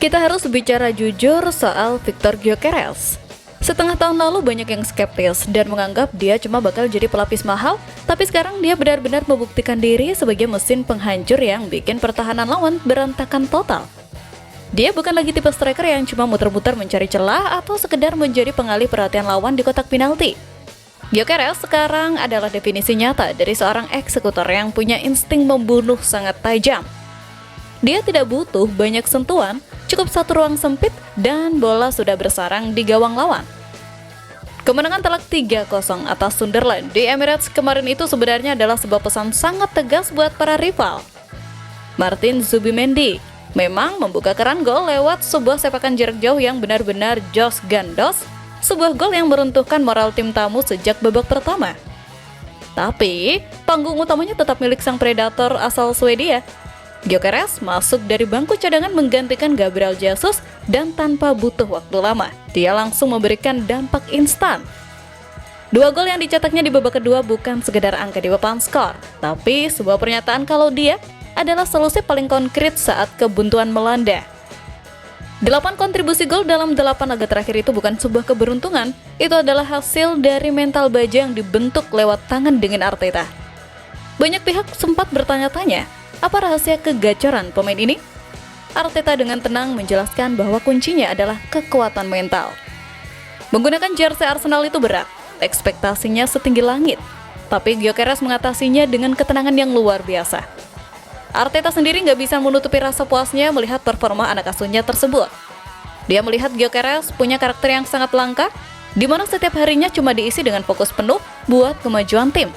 Kita harus bicara jujur soal Victor Gyökeres. Setengah tahun lalu banyak yang skeptis dan menganggap dia cuma bakal jadi pelapis mahal, tapi sekarang dia benar-benar membuktikan diri sebagai mesin penghancur yang bikin pertahanan lawan berantakan total. Dia bukan lagi tipe striker yang cuma muter-muter mencari celah atau sekedar menjadi pengalih perhatian lawan di kotak penalti. Gyökeres sekarang adalah definisi nyata dari seorang eksekutor yang punya insting membunuh sangat tajam. Dia tidak butuh banyak sentuhan, cukup satu ruang sempit dan bola sudah bersarang di gawang lawan. Kemenangan telak 3-0 atas Sunderland di Emirates kemarin itu sebenarnya adalah sebuah pesan sangat tegas buat para rival. Martin Zubimendi memang membuka keran gol lewat sebuah sepakan jarak jauh yang benar-benar jos gandos, sebuah gol yang meruntuhkan moral tim tamu sejak babak pertama. Tapi, panggung utamanya tetap milik sang predator asal Swedia. Gyökeres masuk dari bangku cadangan menggantikan Gabriel Jesus dan tanpa butuh waktu lama, dia langsung memberikan dampak instan. 2 gol yang dicetaknya di babak kedua bukan sekedar angka di papan skor, tapi sebuah pernyataan kalau dia adalah solusi paling konkret saat kebuntuan melanda. 8 kontribusi gol dalam 8 laga terakhir itu bukan sebuah keberuntungan, itu adalah hasil dari mental baja yang dibentuk lewat tangan dingin Arteta. Banyak pihak sempat bertanya-tanya, apa rahasia kegacoran pemain ini? Arteta dengan tenang menjelaskan bahwa kuncinya adalah kekuatan mental. Menggunakan jersey Arsenal itu berat, ekspektasinya setinggi langit, tapi Gyökeres mengatasinya dengan ketenangan yang luar biasa. Arteta sendiri nggak bisa menutupi rasa puasnya melihat performa anak asuhnya tersebut. Dia melihat Gyökeres punya karakter yang sangat langka, di mana setiap harinya cuma diisi dengan fokus penuh buat kemajuan tim.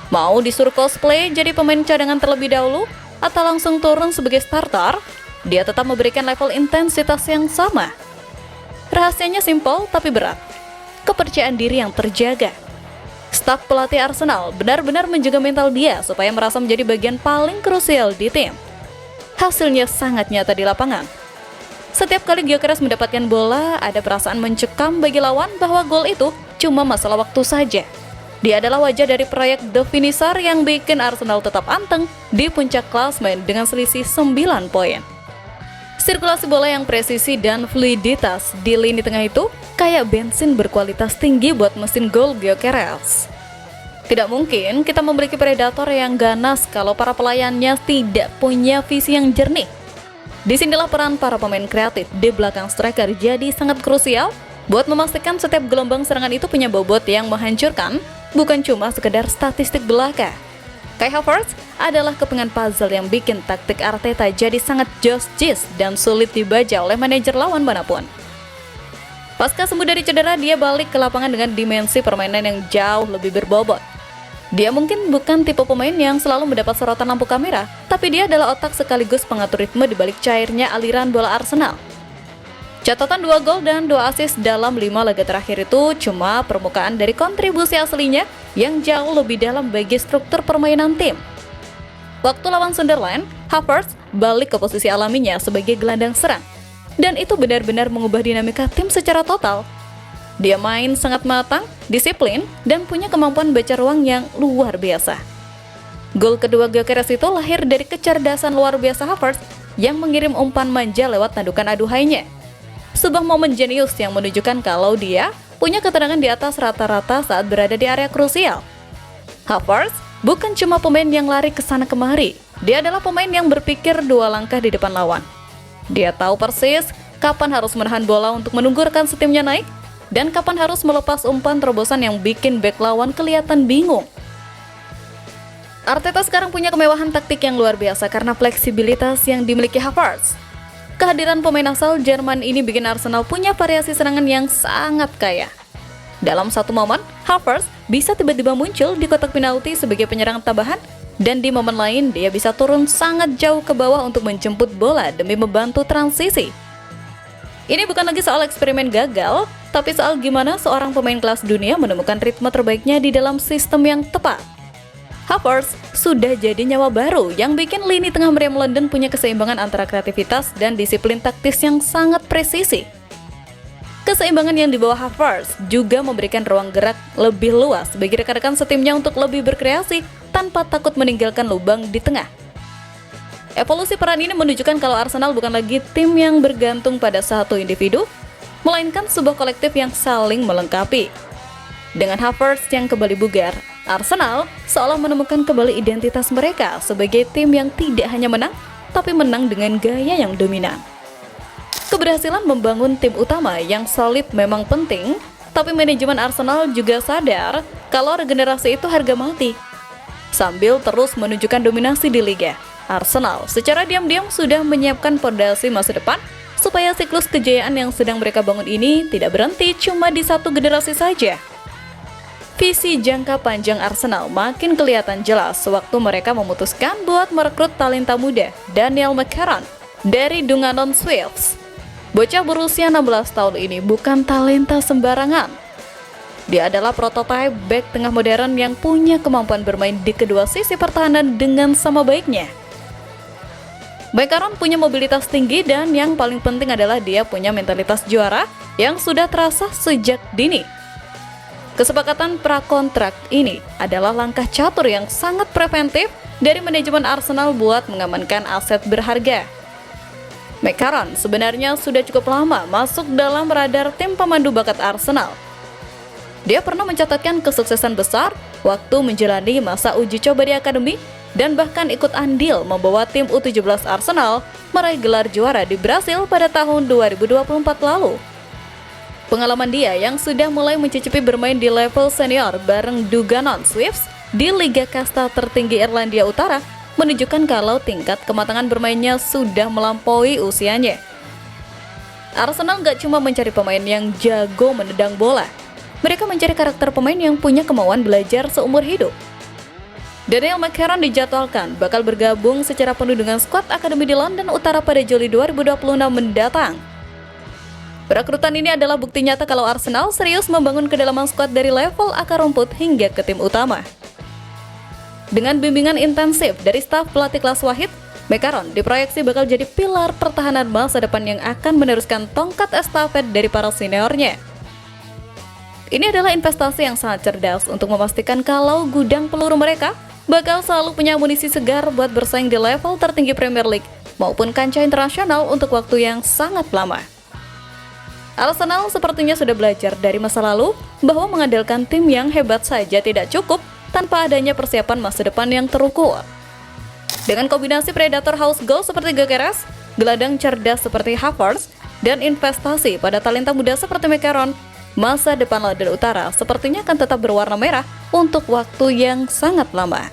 Mau disuruh cosplay jadi pemain cadangan terlebih dahulu atau langsung turun sebagai starter, dia tetap memberikan level intensitas yang sama. Rahasianya simpel tapi berat. Kepercayaan diri yang terjaga. Staf pelatih Arsenal benar-benar menjaga mental dia supaya merasa menjadi bagian paling krusial di tim. Hasilnya sangat nyata di lapangan. Setiap kali Gyökeres mendapatkan bola, ada perasaan mencekam bagi lawan bahwa gol itu cuma masalah waktu saja. Dia adalah wajah dari proyek The Finisher yang bikin Arsenal tetap anteng di puncak klasemen dengan selisih 9 poin. Sirkulasi bola yang presisi dan fluiditas di lini tengah itu kayak bensin berkualitas tinggi buat mesin gol Gyökeres. Tidak mungkin kita memiliki predator yang ganas kalau para pelayannya tidak punya visi yang jernih. Disinilah peran para pemain kreatif di belakang striker jadi sangat krusial buat memastikan setiap gelombang serangan itu punya bobot yang menghancurkan, bukan cuma sekedar statistik belaka. Kai Havertz adalah kepingan puzzle yang bikin taktik Arteta jadi sangat jis dan sulit dibaca oleh manajer lawan manapun. Pasca sembuh dari cedera, dia balik ke lapangan dengan dimensi permainan yang jauh lebih berbobot. Dia mungkin bukan tipe pemain yang selalu mendapat sorotan lampu kamera, tapi dia adalah otak sekaligus pengatur ritme di balik cairnya aliran bola Arsenal. Catatan 2 gol dan 2 assist dalam 5 laga terakhir itu cuma permukaan dari kontribusi aslinya yang jauh lebih dalam bagi struktur permainan tim. Waktu lawan Sunderland, Havertz balik ke posisi alaminya sebagai gelandang serang. Dan itu benar-benar mengubah dinamika tim secara total. Dia main sangat matang, disiplin, dan punya kemampuan baca ruang yang luar biasa. Gol kedua Gyökeres itu lahir dari kecerdasan luar biasa Havertz yang mengirim umpan manja lewat tandukan aduhainya. Sebuah momen jenius yang menunjukkan kalau dia punya ketenangan di atas rata-rata saat berada di area krusial. Havertz bukan cuma pemain yang lari ke sana kemari, dia adalah pemain yang berpikir 2 langkah di depan lawan. Dia tahu persis kapan harus menahan bola untuk menunggurkan setimnya naik, dan kapan harus melepas umpan terobosan yang bikin bek lawan kelihatan bingung. Arteta sekarang punya kemewahan taktik yang luar biasa karena fleksibilitas yang dimiliki Havertz. Kehadiran pemain asal Jerman ini bikin Arsenal punya variasi serangan yang sangat kaya. Dalam satu momen, Havertz bisa tiba-tiba muncul di kotak penalti sebagai penyerang tambahan, dan di momen lain dia bisa turun sangat jauh ke bawah untuk menjemput bola demi membantu transisi. Ini bukan lagi soal eksperimen gagal, tapi soal gimana seorang pemain kelas dunia menemukan ritme terbaiknya di dalam sistem yang tepat. Havertz sudah jadi nyawa baru yang bikin lini tengah meriam London punya keseimbangan antara kreativitas dan disiplin taktis yang sangat presisi. Keseimbangan yang dibawa Havertz juga memberikan ruang gerak lebih luas bagi rekan-rekan setimnya untuk lebih berkreasi tanpa takut meninggalkan lubang di tengah. Evolusi peran ini menunjukkan kalau Arsenal bukan lagi tim yang bergantung pada satu individu, melainkan sebuah kolektif yang saling melengkapi. Dengan Havertz yang kembali bugar, Arsenal seolah menemukan kembali identitas mereka sebagai tim yang tidak hanya menang, tapi menang dengan gaya yang dominan. Keberhasilan membangun tim utama yang solid memang penting, tapi manajemen Arsenal juga sadar kalau regenerasi itu harga mati. Sambil terus menunjukkan dominasi di liga, Arsenal secara diam-diam sudah menyiapkan fondasi masa depan supaya siklus kejayaan yang sedang mereka bangun ini tidak berhenti cuma di satu generasi saja. Visi jangka panjang Arsenal makin kelihatan jelas waktu mereka memutuskan buat merekrut talenta muda Daniel McCarron dari Dungannon Swifts. Bocah berusia 16 tahun ini bukan talenta sembarangan. Dia adalah prototipe bek tengah modern yang punya kemampuan bermain di kedua sisi pertahanan dengan sama baiknya. McCarron punya mobilitas tinggi dan yang paling penting adalah dia punya mentalitas juara yang sudah terasa sejak dini. Kesepakatan prakontrak ini adalah langkah catur yang sangat preventif dari manajemen Arsenal buat mengamankan aset berharga. McCarron sebenarnya sudah cukup lama masuk dalam radar tim pemandu bakat Arsenal. Dia pernah mencatatkan kesuksesan besar waktu menjalani masa uji coba di akademi dan bahkan ikut andil membawa tim U17 Arsenal meraih gelar juara di Brasil pada tahun 2024 lalu. Pengalaman dia yang sudah mulai mencicipi bermain di level senior bareng Dungannon Swifts di Liga Kasta tertinggi Irlandia Utara menunjukkan kalau tingkat kematangan bermainnya sudah melampaui usianya. Arsenal gak cuma mencari pemain yang jago menendang bola, mereka mencari karakter pemain yang punya kemauan belajar seumur hidup. Daniel McCarron dijadwalkan bakal bergabung secara penuh dengan skuad akademi di London Utara pada Juli 2026 mendatang. Perekrutan ini adalah bukti nyata kalau Arsenal serius membangun kedalaman skuad dari level akar rumput hingga ke tim utama. Dengan bimbingan intensif dari staf pelatih kelas Wahid, McCarron diproyeksi bakal jadi pilar pertahanan masa depan yang akan meneruskan tongkat estafet dari para seniornya. Ini adalah investasi yang sangat cerdas untuk memastikan kalau gudang peluru mereka bakal selalu punya amunisi segar buat bersaing di level tertinggi Premier League maupun kancah internasional untuk waktu yang sangat lama. Arsenal sepertinya sudah belajar dari masa lalu bahwa mengandalkan tim yang hebat saja tidak cukup tanpa adanya persiapan masa depan yang terukur. Dengan kombinasi predator house goal seperti Gyökeres, gelandang cerdas seperti Havertz, dan investasi pada talenta muda seperti McCarron, masa depan London Utara sepertinya akan tetap berwarna merah untuk waktu yang sangat lama.